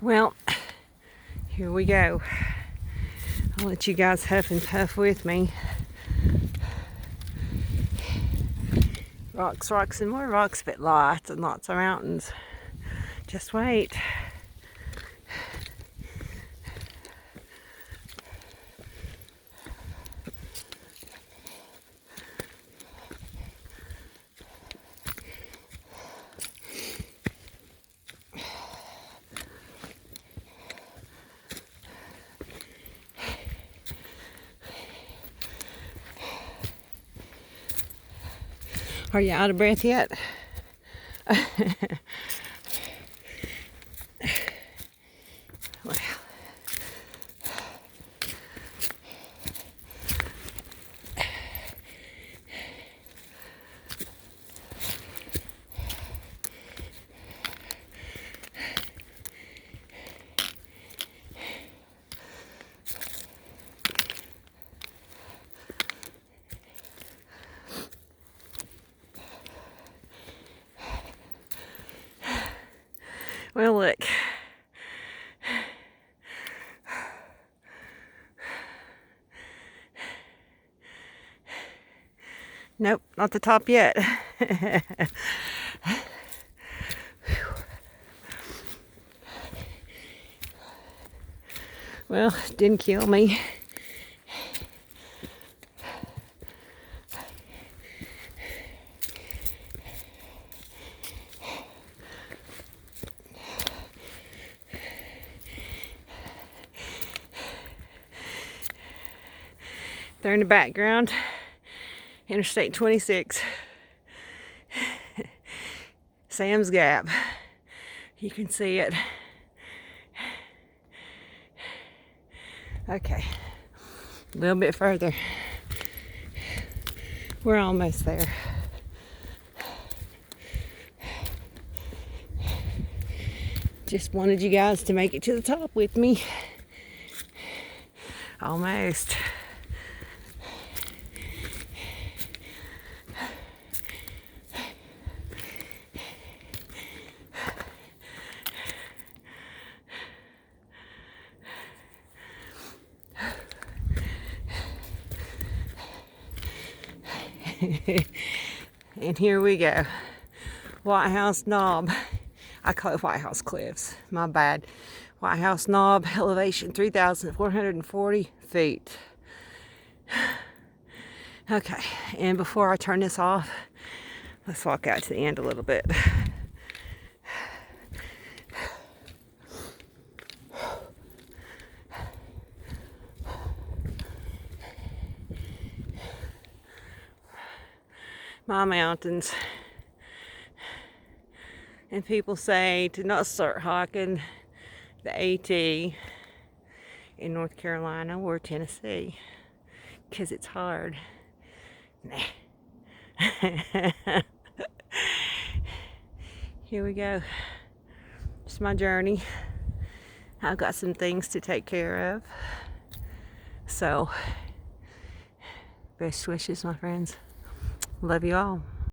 Well, here we go. I'll let you guys huff and puff with me. Rocks, rocks, and more rocks, but lots and lots of mountains. Just wait. Are you out of breath yet? Well, well, look. Nope, not the top yet. Well, didn't kill me. There in the background, Interstate 26, Sam's Gap. You can see it. Okay, a little bit further. We're almost there. Just wanted you guys to make it to the top with me. Almost. And here we go. Whitehouse Knob. I call it Whitehouse Cliffs. My bad. Whitehouse Knob, elevation 3,440 feet. Okay, and before I turn this off, let's walk out to the end a little bit. My mountains. And people say to not start hiking the AT in North Carolina or Tennessee because it's hard. Nah. Here we go. It's my journey. I've got some things to take care of. So, best wishes, my friends. Love you all.